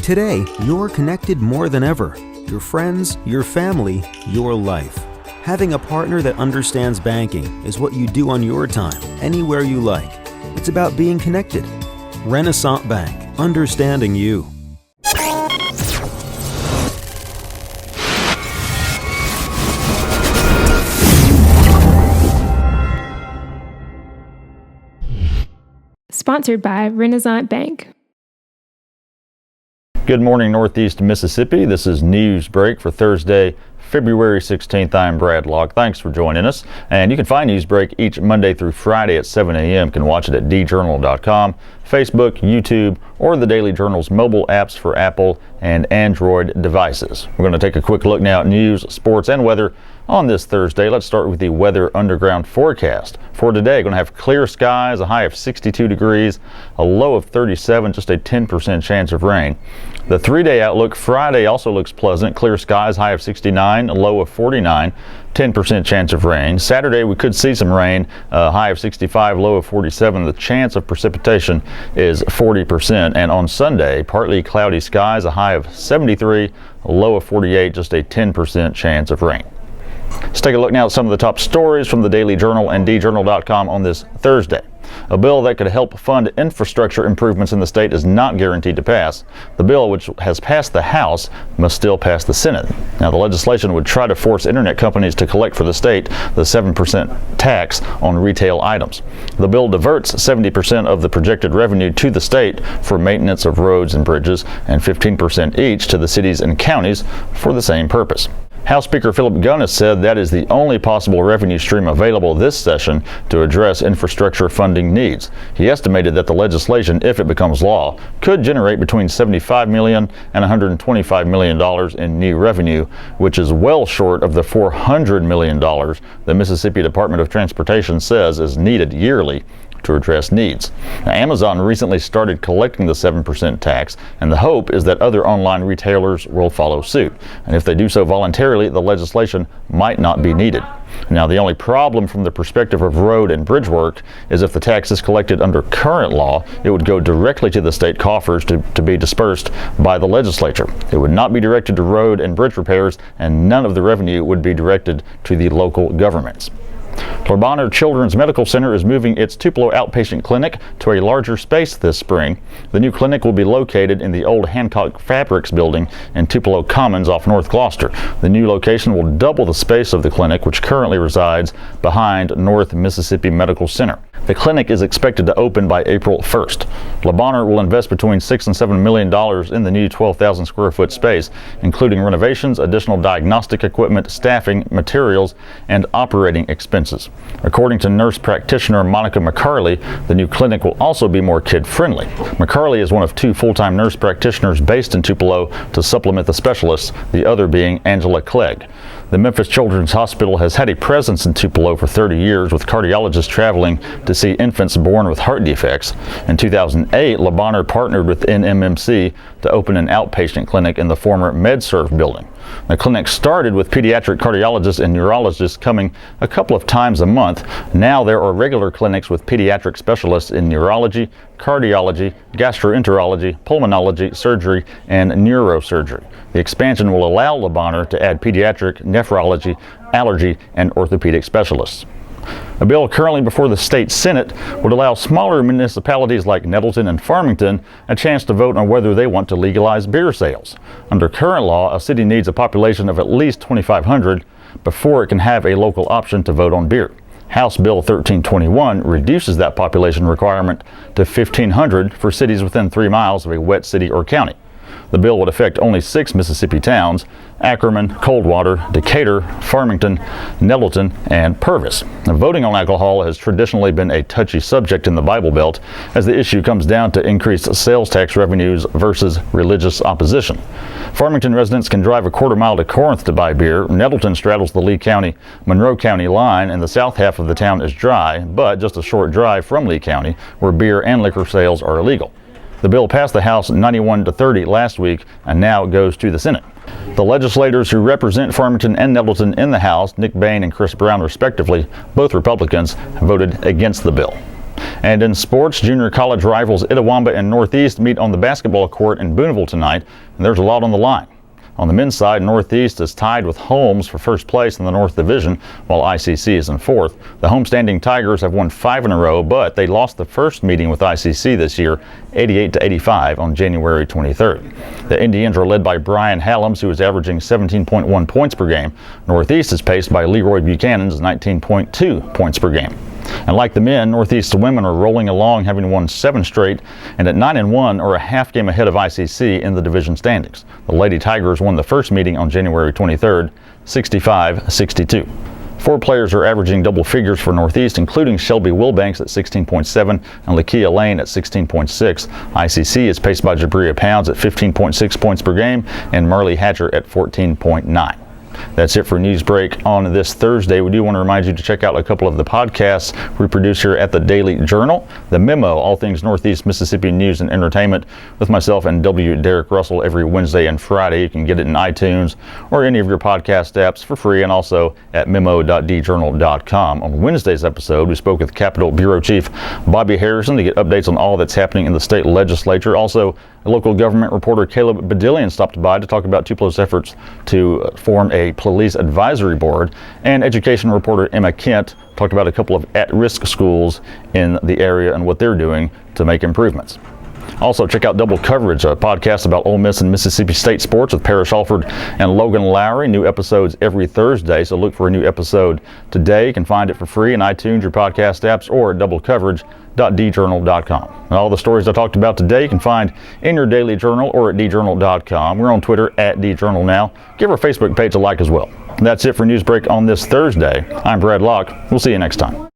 Today, you're connected more than ever. Your friends, your family, your life. Having a partner that understands banking is what you do on your time, anywhere you like. It's about being connected. Renaissance Bank, understanding you. Sponsored by Renaissance Bank. Good morning, Northeast Mississippi. This is Newsbreak for Thursday, February 16th. I'm Brad Locke. Thanks for joining us. And you can find Newsbreak each Monday through Friday at 7 a.m. You can watch it at djournal.com, Facebook, YouTube, or the Daily Journal's mobile apps for Apple and Android devices. We're going to take a quick look now at news, sports, and weather on this Thursday. Let's start with the weather underground forecast. For today, going to have clear skies, a high of 62 degrees, a low of 37, just a 10% chance of rain. The 3-day outlook, Friday also looks pleasant. Clear skies, high of 69, a low of 49, 10% chance of rain. Saturday, we could see some rain, high of 65, low of 47. The chance of precipitation is 40%. And on Sunday, partly cloudy skies, a high of 73, a low of 48, just a 10% chance of rain. Let's take a look now at some of the top stories from the Daily Journal and djournal.com on this Thursday. A bill that could help fund infrastructure improvements in the state is not guaranteed to pass. The bill, which has passed the House, must still pass the Senate. Now, the legislation would try to force internet companies to collect for the state the 7% tax on retail items. The bill diverts 70% of the projected revenue to the state for maintenance of roads and bridges, and 15% each to the cities and counties for the same purpose. House Speaker Philip Gunnis said that is the only possible revenue stream available this session to address infrastructure funding needs. He estimated that the legislation, if it becomes law, could generate between $75 million and $125 million in new revenue, which is well short of the $400 million the Mississippi Department of Transportation says is needed yearly to address needs. Now, Amazon recently started collecting the 7% tax, and the hope is that other online retailers will follow suit. And if they do so voluntarily, the legislation might not be needed. Now, the only problem from the perspective of road and bridge work is if the tax is collected under current law, it would go directly to the state coffers to be dispersed by the legislature. It would not be directed to road and bridge repairs, and none of the revenue would be directed to the local governments. Bonheur Children's Medical Center is moving its Tupelo outpatient clinic to a larger space this spring. The new clinic will be located in the old Hancock Fabrics building in Tupelo Commons off North Gloucester. The new location will double the space of the clinic, which currently resides behind North Mississippi Medical Center. The clinic is expected to open by April 1st. Bonheur will invest between $6 and $7 million in the new 12,000 square foot space, including renovations, additional diagnostic equipment, staffing, materials, and operating expenses. According to nurse practitioner Monica McCarley, the new clinic will also be more kid-friendly. McCarley is one of 2 full-time nurse practitioners based in Tupelo to supplement the specialists, the other being Angela Clegg. The Memphis Children's Hospital has had a presence in Tupelo for 30 years, with cardiologists traveling to see infants born with heart defects. In 2008, Bonheur partnered with NMMC to open an outpatient clinic in the former MedServ building. The clinic started with pediatric cardiologists and neurologists coming a couple of times a month. Now there are regular clinics with pediatric specialists in neurology, cardiology, gastroenterology, pulmonology, surgery, and neurosurgery. The expansion will allow Bonheur to add pediatric, nephrology, allergy, and orthopedic specialists. A bill currently before the state Senate would allow smaller municipalities like Nettleton and Farmington a chance to vote on whether they want to legalize beer sales. Under current law, a city needs a population of at least 2,500 before it can have a local option to vote on beer. House Bill 1321 reduces that population requirement to 1,500 for cities within 3 miles of a wet city or county. The bill would affect only 6 Mississippi towns: Ackerman, Coldwater, Decatur, Farmington, Nettleton, and Purvis. Now, voting on alcohol has traditionally been a touchy subject in the Bible Belt, as the issue comes down to increased sales tax revenues versus religious opposition. Farmington residents can drive a quarter-mile to Corinth to buy beer. Nettleton straddles the Lee County-Monroe County line, and the south half of the town is dry, but just a short drive from Lee County, where beer and liquor sales are illegal. The bill passed the House 91-30 last week, and now it goes to the Senate. The legislators who represent Farmington and Nettleton in the House, Nick Bain and Chris Brown respectively, both Republicans, voted against the bill. And in sports, junior college rivals Itawamba and Northeast meet on the basketball court in Booneville tonight, and there's a lot on the line. On the men's side, Northeast is tied with Holmes for first place in the North Division, while ICC is in fourth. The homestanding Tigers have won 5 in a row, but they lost the first meeting with ICC this year, 88-85 on January 23rd. The Indians are led by Brian Hallams, who is averaging 17.1 points per game. Northeast is paced by Leroy Buchanan's 19.2 points per game. And like the men, Northeast women are rolling along, having won 7 straight, and at 9-1 are a half game ahead of ICC in the division standings. The Lady Tigers won the first meeting on January 23rd, 65-62. 4 players are averaging double figures for Northeast, including Shelby Wilbanks at 16.7 and Lakia Lane at 16.6. ICC is paced by Jabria Pounds at 15.6 points per game and Marley Hatcher at 14.9. That's it for Newsbreak on this Thursday. We do want to remind you to check out a couple of the podcasts we produce here at the Daily Journal. The Memo, all things Northeast Mississippi news and entertainment, with myself and W. Derek Russell every Wednesday and Friday. You can get it in iTunes or any of your podcast apps for free, and also at memo.djournal.com. On Wednesday's episode, we spoke with Capitol Bureau Chief Bobby Harrison to get updates on all that's happening in the state legislature. Also, local government reporter Caleb Badillion stopped by to talk about Tupelo's efforts to form a police advisory board, and education reporter Emma Kent talked about a couple of at-risk schools in the area and what they're doing to make improvements. Also, check out Double Coverage, a podcast about Ole Miss and Mississippi State sports with Parrish Alford and Logan Lowry. New episodes every Thursday, so look for a new episode today. You can find it for free in iTunes, your podcast apps, or at doublecoverage.djournal.com. And all the stories I talked about today you can find in your daily journal or at djournal.com. We're on Twitter at djournalnow. Give our Facebook page a like as well. And that's it for Newsbreak on this Thursday. I'm Brad Locke. We'll see you next time.